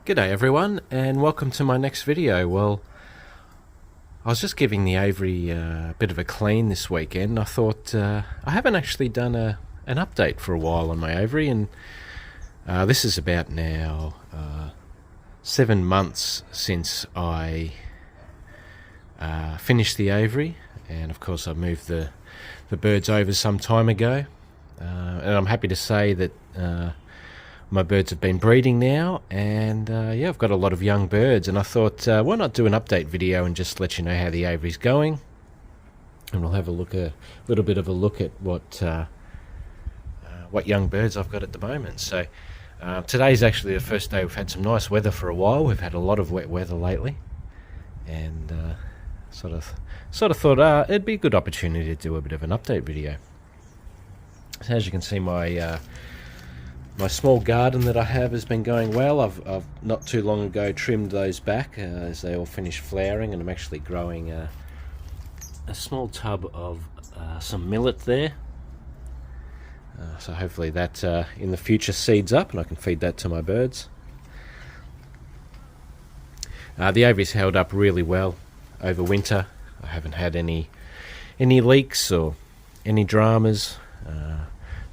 G'day everyone, and welcome to my next video. Well, I was just giving the aviary a bit of a clean this weekend. I thought I haven't actually done an update for a while on my aviary, and this is about now 7 months since I finished the aviary, and of course I moved the birds over some time ago, and I'm happy to say that my birds have been breeding now, and yeah, I've got a lot of young birds, and I thought why not do an update video and just let you know how the aviary's going, and we'll have a little bit of a look at what young birds I've got at the moment. So today's actually the first day we've had some nice weather for a while. We've had a lot of wet weather lately, and sort of thought it'd be a good opportunity to do a bit of an update video. So as you can see, my small garden that I have has been going well. I've not too long ago trimmed those back as they all finished flowering, and I'm actually growing a small tub of some millet there. So hopefully that in the future seeds up and I can feed that to my birds. The aviary's held up really well over winter. I haven't had any leaks or any dramas.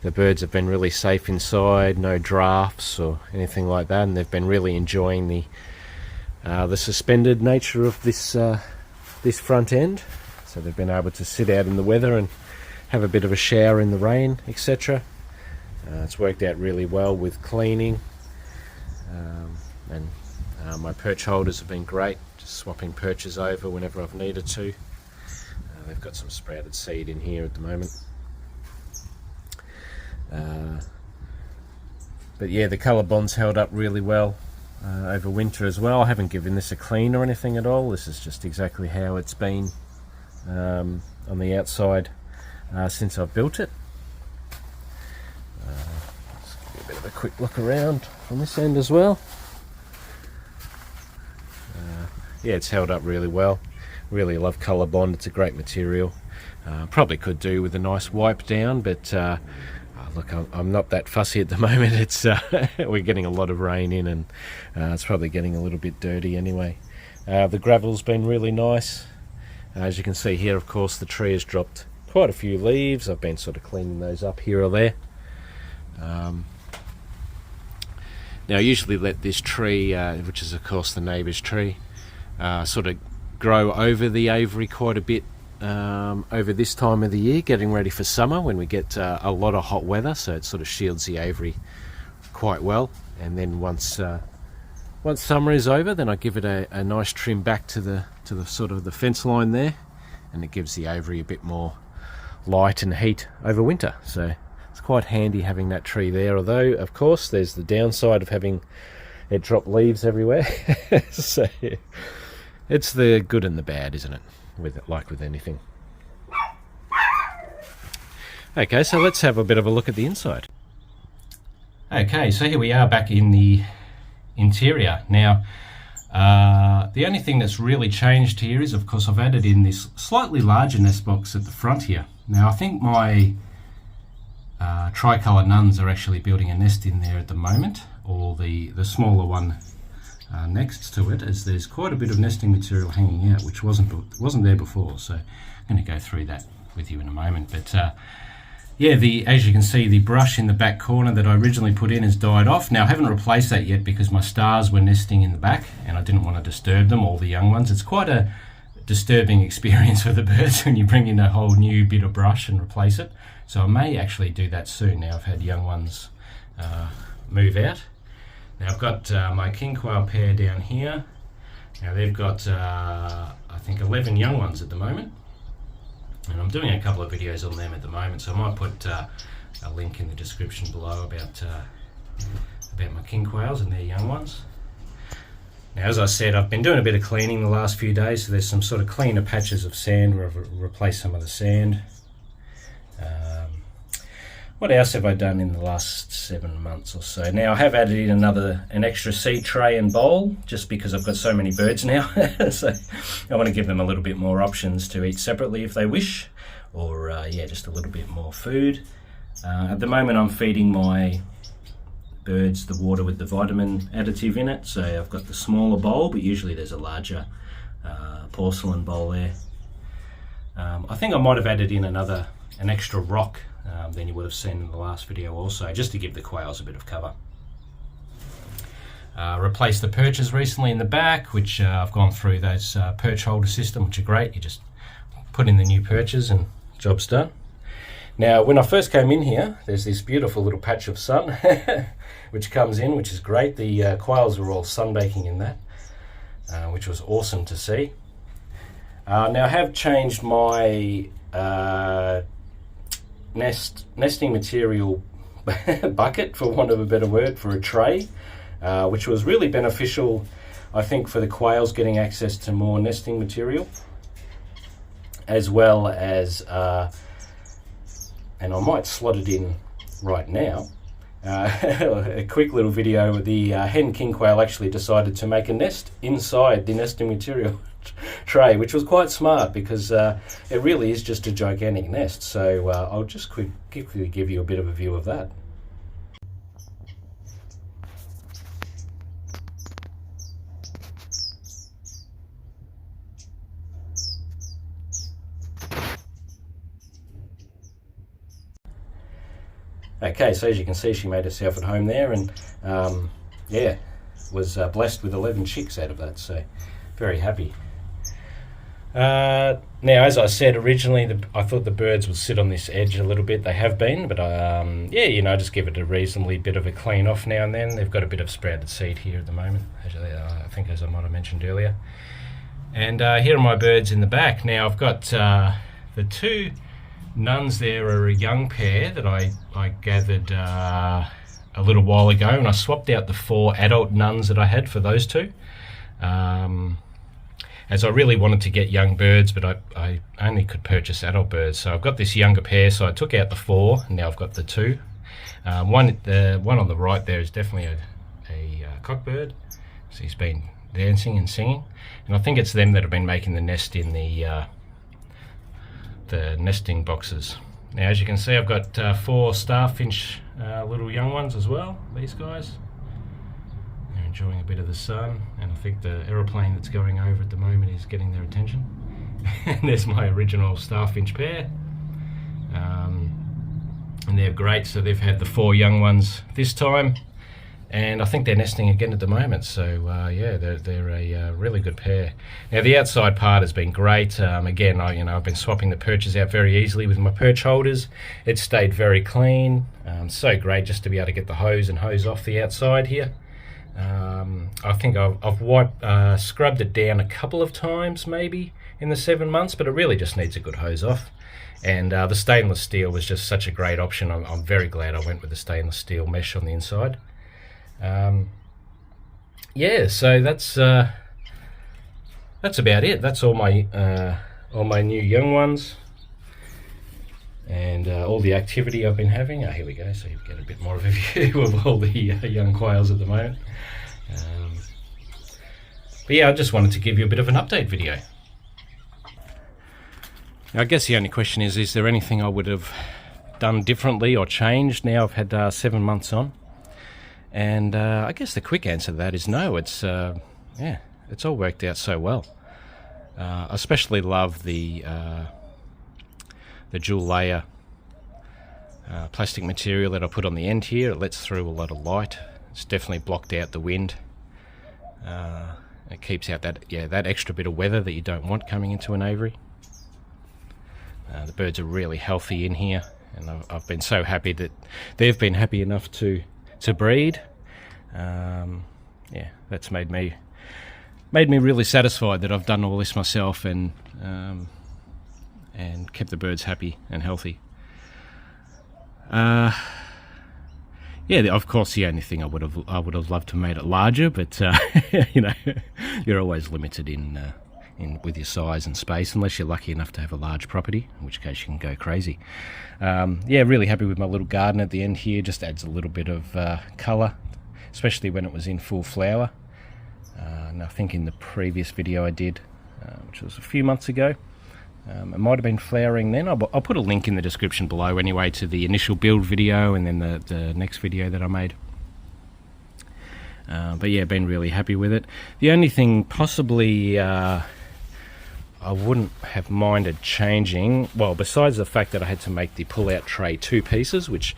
The birds have been really safe inside, no drafts or anything like that, and they've been really enjoying the suspended nature of this front end. So they've been able to sit out in the weather and have a bit of a shower in the rain, etc. It's worked out really well with cleaning, and my perch holders have been great, just swapping perches over whenever I've needed to. They've got some sprouted seed in here at the moment. But yeah, the colour bond's held up really well over winter as well. I haven't given this a clean or anything at all. This is just exactly how it's been on the outside since I've built it. Let's give you a bit of a quick look around from this end as well. Yeah, it's held up really well. Really love colour bond. It's a great material. Probably could do with a nice wipe down, but look, I'm not that fussy at the moment. It's we're getting a lot of rain in, and it's probably getting a little bit dirty anyway. The gravel's been really nice. As you can see here, of course, the tree has dropped quite a few leaves. I've been sort of cleaning those up here or there. Now I usually let this tree, which is of course the neighbour's tree, sort of grow over the aviary quite a bit over this time of the year, getting ready for summer when we get a lot of hot weather, so it sort of shields the aviary quite well. And then once summer is over, then I give it a nice trim back to the sort of the fence line there, and it gives the aviary a bit more light and heat over winter. So it's quite handy having that tree there, although of course there's the downside of having it drop leaves everywhere. So it's the good and the bad, isn't it? Like with anything. Okay, so let's have a bit of a look at the inside. Okay, so here we are back in the interior. Now, the only thing that's really changed here is, of course, I've added in this slightly larger nest box at the front here. Now, I think my tricolour nuns are actually building a nest in there at the moment, or the smaller one next to it, as there's quite a bit of nesting material hanging out, which wasn't there before. So I'm going to go through that with you in a moment. But yeah, as you can see, the brush in the back corner that I originally put in has died off. Now I haven't replaced that yet because my stars were nesting in the back and I didn't want to disturb them, all the young ones. It's quite a disturbing experience for the birds when you bring in a whole new bit of brush and replace it. So I may actually do that soon now I've had young ones move out. Now I've got my king quail pair down here. Now they've got I think 11 young ones at the moment, and I'm doing a couple of videos on them at the moment, so I might put a link in the description below about my king quails and their young ones. Now, as I said, I've been doing a bit of cleaning the last few days, so there's some sort of cleaner patches of sand where I've replaced some of the sand. What else have I done in the last 7 months or so? Now I have added in an extra seed tray and bowl, just because I've got so many birds now. So I want to give them a little bit more options to eat separately if they wish, or yeah, just a little bit more food. At the moment I'm feeding my birds the water with the vitamin additive in it. So I've got the smaller bowl, but usually there's a larger porcelain bowl there. I think I might have added in an extra rock than you would have seen in the last video also, just to give the quails a bit of cover. Replaced the perches recently in the back, which I've gone through those perch holder system, which are great. You just put in the new perches and job's done. Now, when I first came in here, there's this beautiful little patch of sun which comes in, which is great. The quails were all sunbaking in that, which was awesome to see. Now, I have changed my nesting material bucket, for want of a better word, for a tray, which was really beneficial, I think, for the quails getting access to more nesting material, as well as and I might slot it in right now, a quick little video. The hen king quail actually decided to make a nest inside the nesting material tray, which was quite smart, because it really is just a gigantic nest. So I'll just quickly give you a bit of a view of that. Okay, so as you can see, she made herself at home there, and yeah, was blessed with 11 chicks out of that, so very happy. Now, as I said originally, I thought the birds would sit on this edge a little bit. They have been, but yeah, you know, just give it a reasonably bit of a clean off now and then. They've got a bit of sprouted seed here at the moment, I think, as I might have mentioned earlier. And here are my birds in the back. Now, I've got the two nuns there are a young pair that I gathered a little while ago, and I swapped out the 4 adult nuns that I had for those two, as I really wanted to get young birds, but I only could purchase adult birds. So I've got this younger pair, so I took out the 4, and now I've got the 2. The one on the right there is definitely a cockbird, so he's been dancing and singing, and I think it's them that have been making the nest in the nesting boxes. Now, as you can see, I've got 4 starfinch little young ones as well. These guys, they're enjoying a bit of the sun, and I think the aeroplane that's going over at the moment is getting their attention. And there's my original starfinch pair, and they're great. So they've had the 4 young ones this time, and I think they're nesting again at the moment. So yeah, they're a really good pair. Now, the outside part has been great. Again, I've been swapping the perches out very easily with my perch holders. It stayed very clean. So great just to be able to get the hose and hose off the outside here. I think I've scrubbed it down a couple of times maybe in the 7 months, but it really just needs a good hose off. And the stainless steel was just such a great option. I'm very glad I went with the stainless steel mesh on the inside. Yeah, so that's about it. That's all my new young ones, and all the activity I've been having. Here we go, so you get a bit more of a view of all the young quails at the moment. But yeah, I just wanted to give you a bit of an update video. Now, I guess the only question is there anything I would have done differently or changed now I've had 7 months on? And I guess the quick answer to that is no. It's yeah, it's all worked out so well. I especially love the dual layer plastic material that I put on the end here. It lets through a lot of light. It's definitely blocked out the wind. It keeps out that extra bit of weather that you don't want coming into an aviary. The birds are really healthy in here, and I've been so happy that they've been happy enough to breed. Yeah, that's made me really satisfied that I've done all this myself and kept the birds happy and healthy. Yeah, of course, the only thing I would have loved to have made it larger, but you know, you're always limited in with your size and space, unless you're lucky enough to have a large property, in which case you can go crazy. Yeah, really happy with my little garden at the end here. Just adds a little bit of colour, especially when it was in full flower. And I think in the previous video I did, which was a few months ago, it might have been flowering then. I'll put a link in the description below anyway to the initial build video and then the next video that I made. But yeah, been really happy with it. The only thing possibly I wouldn't have minded changing, well, besides the fact that I had to make the pull-out tray 2 pieces, which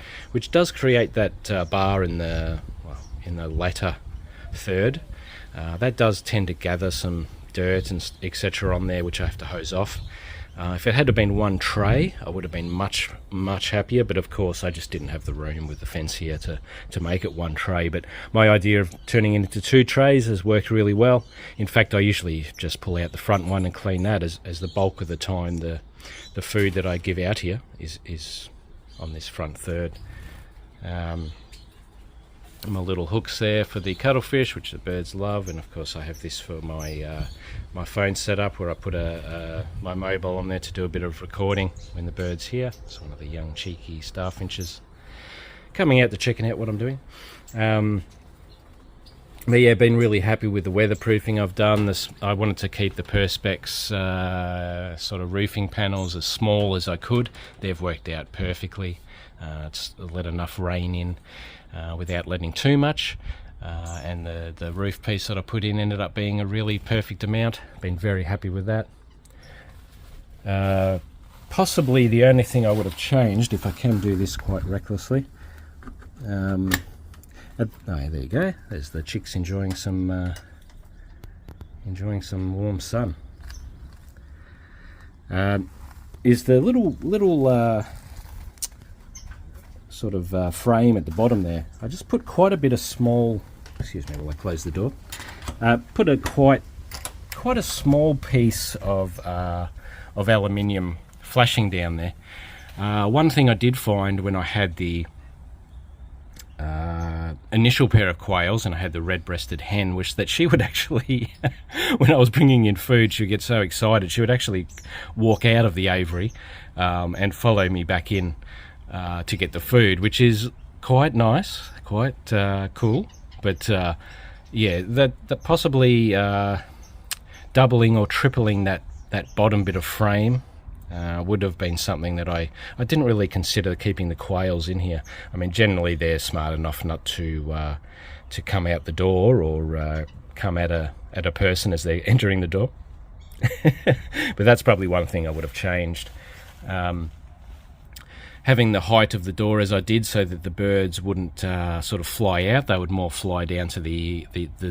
does create that bar in the latter third. That does tend to gather some dirt and etc. on there, which I have to hose off. If it had been 1 tray, I would have been much happier, but of course I just didn't have the room with the fence here to make it 1 tray. But my idea of turning it into 2 trays has worked really well. In fact, I usually just pull out the front one and clean that, as the bulk of the time the food that I give out here is on this front third. My little hooks there for the cuttlefish, which the birds love, and of course I have this for my my phone setup, where I put my mobile on there to do a bit of recording when the bird's here. It's one of the young cheeky starfinches coming out to checking out what I'm doing. But yeah, been really happy with the weatherproofing I've done. I wanted to keep the Perspex sort of roofing panels as small as I could. They've worked out perfectly. It's let enough rain in without letting too much, and the roof piece that I put in ended up being a really perfect amount. Been very happy with that. Possibly the only thing I would have changed, if I can do this quite recklessly, oh, there you go, there's the chicks enjoying some warm sun, is the little sort of frame at the bottom there. I just put quite a bit of small, excuse me while I close the door, put quite a small piece of aluminium flashing down there. One thing I did find when I had the initial pair of quails, and I had the red-breasted hen, which that she would actually when I was bringing in food, she would get so excited she would actually walk out of the aviary and follow me back in to get the food, which is quite nice, quite cool. But yeah, that possibly doubling or tripling that bottom bit of frame would have been something that I didn't really consider, keeping the quails in here. I mean, generally they're smart enough not to come out the door or come at a person as they're entering the door. But that's probably one thing I would have changed. Having the height of the door as I did, so that the birds wouldn't sort of fly out, they would more fly down to the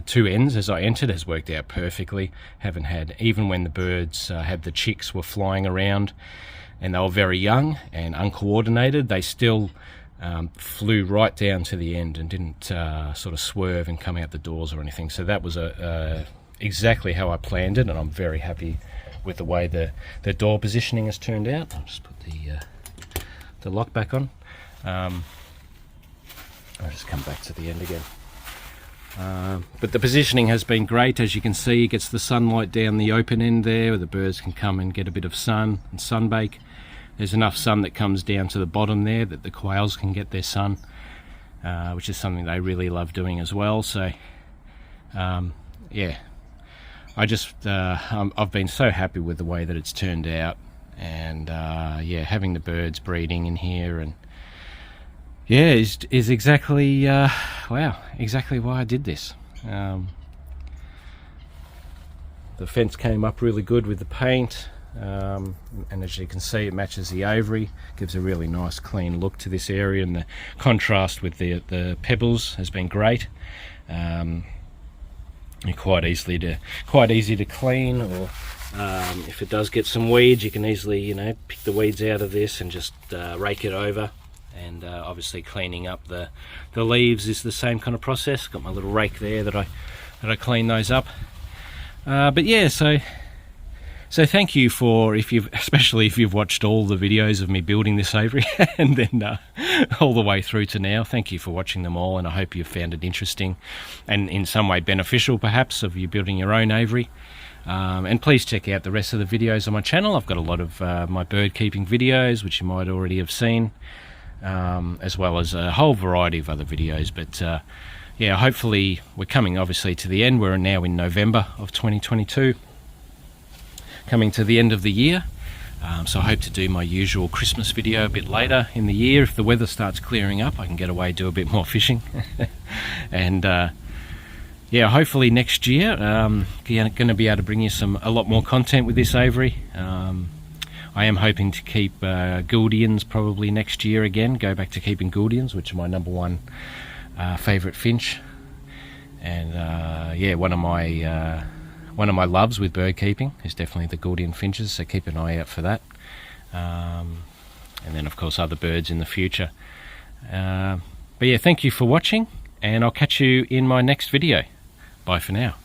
2 ends as I entered, has worked out perfectly. Haven't had, even when the birds had the chicks were flying around and they were very young and uncoordinated, they still flew right down to the end and didn't sort of swerve and come out the doors or anything. So that was exactly how I planned it, and I'm very happy with the way the door positioning has turned out. I'll just put the lock back on. I'll just come back to the end again. But the positioning has been great. As you can see, it gets the sunlight down the open end there, where the birds can come and get a bit of sun and sunbake. There's enough sun that comes down to the bottom there that the quails can get their sun, which is something they really love doing as well. So yeah, I've been so happy with the way that it's turned out. And yeah, having the birds breeding in here, and yeah, is exactly wow, exactly why I did this. The fence came up really good with the paint, and as you can see, it matches the aviary, gives a really nice clean look to this area, and the contrast with the pebbles has been great. Quite easy to clean, or if it does get some weeds, you can easily, pick the weeds out of this and just rake it over. And obviously cleaning up the leaves is the same kind of process. Got my little rake there that I clean those up. But yeah, so thank you for, especially if you've watched all the videos of me building this aviary and then all the way through to now. Thank you for watching them all, and I hope you've found it interesting and in some way beneficial, perhaps, of you building your own aviary. And please check out the rest of the videos on my channel. I've got a lot of my bird keeping videos, which you might already have seen, as well as a whole variety of other videos. But yeah, hopefully we're coming obviously to the end. We're now in November of 2022, coming to the end of the year. So I hope to do my usual Christmas video a bit later in the year. If the weather starts clearing up, I can get away, do a bit more fishing. And yeah, hopefully next year, going to be able to bring you a lot more content with this aviary. I am hoping to keep Gouldians probably next year again. Go back to keeping Gouldians, which are my #1 favourite finch. And yeah, one of my loves with bird keeping is definitely the Gouldian finches. So keep an eye out for that. And then of course other birds in the future. But yeah, thank you for watching, and I'll catch you in my next video. Bye for now.